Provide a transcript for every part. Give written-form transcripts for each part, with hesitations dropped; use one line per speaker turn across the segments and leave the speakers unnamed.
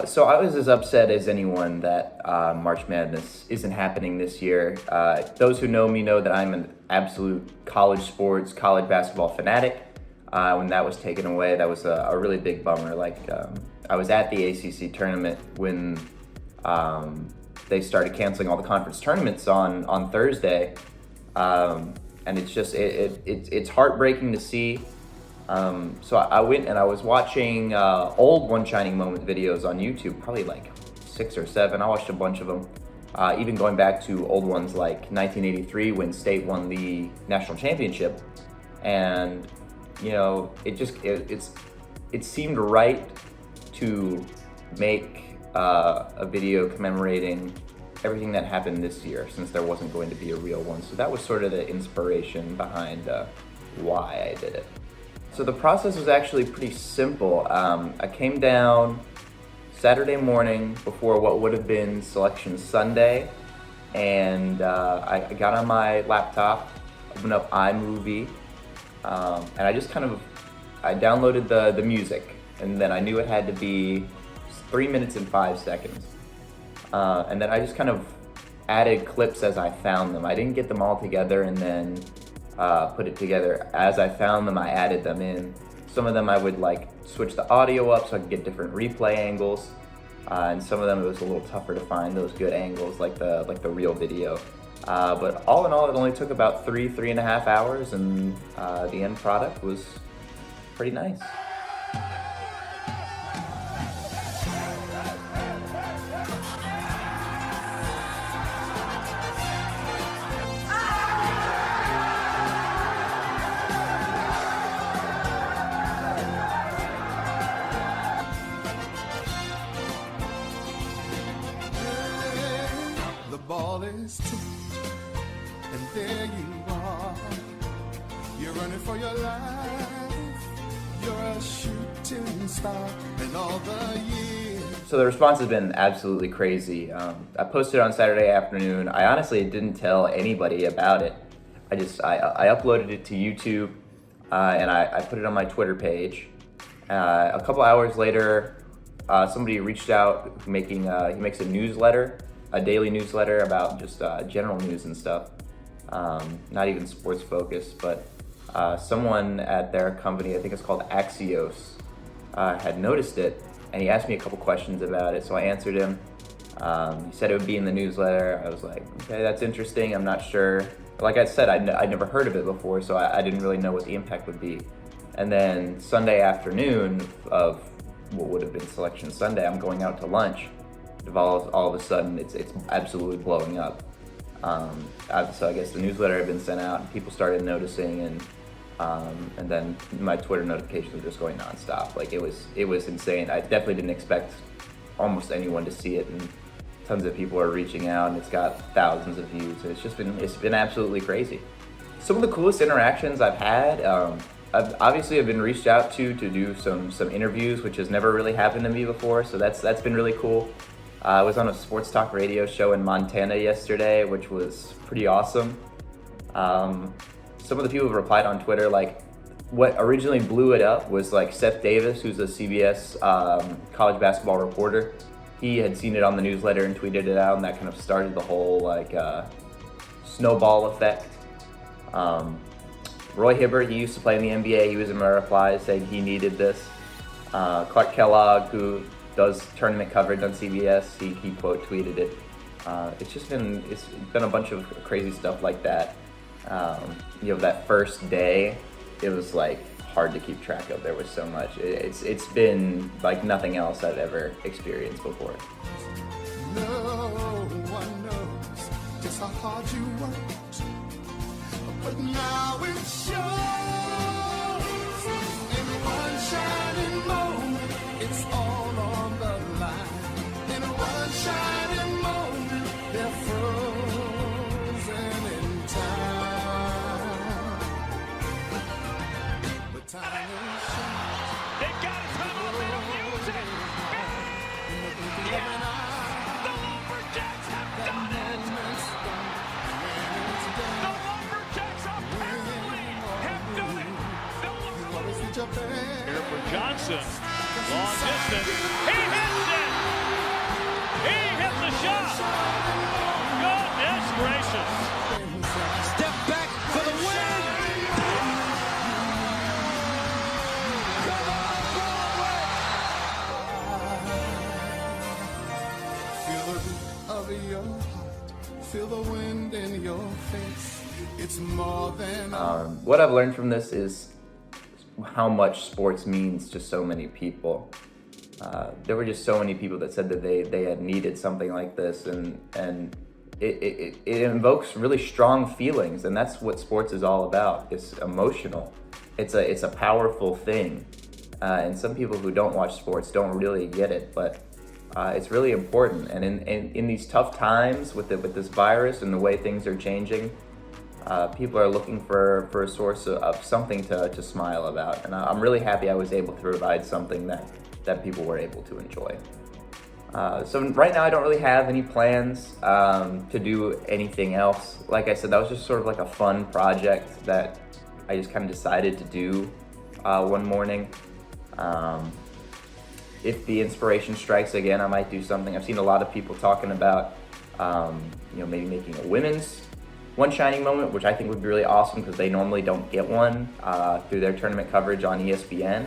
So I was as upset as anyone that March Madness isn't happening this year. Those who know me know that I'm an absolute college sports, college basketball fanatic. When that was taken away, that was a really big bummer. I was at the ACC tournament when they started canceling all the conference tournaments on Thursday, and it's just it's heartbreaking to see. So I went and I was watching old One Shining Moment videos on YouTube, probably like 6 or 7. I watched a bunch of them, even going back to old ones like 1983 when State won the national championship. And you know, it seemed right to make a video commemorating everything that happened this year, since there wasn't going to be a real one. So that was sort of the inspiration behind why I did it. So the process was actually pretty simple. I came down Saturday morning before what would have been Selection Sunday, and I got on my laptop, opened up iMovie, and I just I downloaded the music, and then I knew it had to be 3 minutes and 5 seconds. And then I just kind of added clips as I found them. I didn't get them all together and then put it together. As I found them, I added them in. Some of them I would like switch the audio up so I could get different replay angles, and some of them it was a little tougher to find those good angles like the real video. But all in all, it only took about 3.5 hours, and the end product was pretty nice.
The ball is tipped, and there you are. You're running for your life. You're a shooting star, and all the years.
So the response has been absolutely crazy. I posted on Saturday afternoon. I honestly didn't tell anybody about it. I uploaded it to YouTube, and I put it on my Twitter page. A couple hours later, somebody reached out he makes a newsletter, a daily newsletter about just general news and stuff, not even sports focused, but someone at their company, I think it's called Axios, had noticed it, and he asked me a couple questions about it, so I answered him. He said it would be in the newsletter. I was like, okay, that's interesting. I'm not sure. Like I said, I'd never heard of it before, so I didn't really know what the impact would be. And then Sunday afternoon of what would have been Selection Sunday, I'm going out to lunch. All of a sudden, it's absolutely blowing up. So I guess the newsletter had been sent out, and people started noticing, and then my Twitter notifications were just going nonstop. Like it was insane. I definitely didn't expect almost anyone to see it, and tons of people are reaching out, and it's got thousands of views. It's been absolutely crazy. Some of the coolest interactions I've had. I've been reached out to do some interviews, which has never really happened to me before. So that's been really cool. I was on a sports talk radio show in Montana yesterday, which was pretty awesome. Some of the people have replied on Twitter, like what originally blew it up was like Seth Davis, who's a CBS college basketball reporter. He had seen it on the newsletter and tweeted it out, and that kind of started the whole snowball effect. Roy Hibbert, he used to play in the NBA. He was in my replies saying he needed this. Clark Kellogg, who does tournament coverage on CBS, he quote tweeted it. It's been a bunch of crazy stuff like that. That first day, it was like hard to keep track of. There was so much. It's been like nothing else I've ever experienced before.
No one knows just how hard you worked, but now it shows. In one shining moment, it's all on the line. In one shining moment, they're frozen in time. But time is short.
They've got to come up and abuse it. Yes! The Lumberjacks have done it! The Lumberjacks apparently have done it! Here for Johnson. Long distance. He hits it! gracious. Step back for the win. Come on,
Feel the beat of your heart. Feel the wind in your face. It's more than
What I've learned from this is how much sports means to so many people. There were just so many people that said that they had needed something like this, and it invokes really strong feelings, and that's what sports is all about. It's emotional. It's a powerful thing, and some people who don't watch sports don't really get it, but it's really important. And in these tough times with this virus and the way things are changing, people are looking for a source of something to smile about, and I'm really happy I was able to provide something that people were able to enjoy. So right now I don't really have any plans to do anything else. Like I said, that was just sort of like a fun project that I just kind of decided to do one morning. If the inspiration strikes again, I might do something. I've seen a lot of people talking about maybe making a women's One Shining Moment, which I think would be really awesome because they normally don't get one through their tournament coverage on ESPN.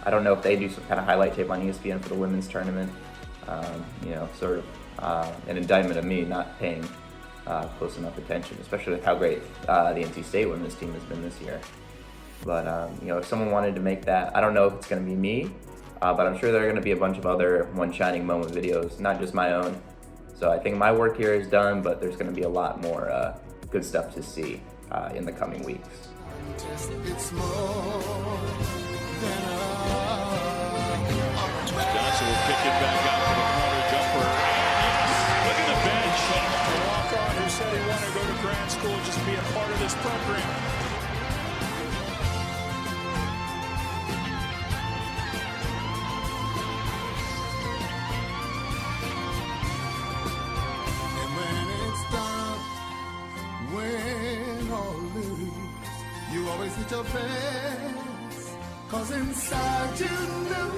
I don't know if they do some kind of highlight tape on ESPN for the women's tournament. Sort of an indictment of me not paying close enough attention, especially with how great the NC State women's team has been this year. But if someone wanted to make that, I don't know if it's going to be me, but I'm sure there are going to be a bunch of other One Shining Moment videos, not just my own. So I think my work here is done, but there's going to be a lot more good stuff to see in the coming weeks.
it's more than
Johnson will kick it back out to the corner jumper. Look at the bench. A walk-on who said he wanted to go to grad school, just be a part of this program.
And when it's done, win or lose, you always did your best, 'cause inside you knew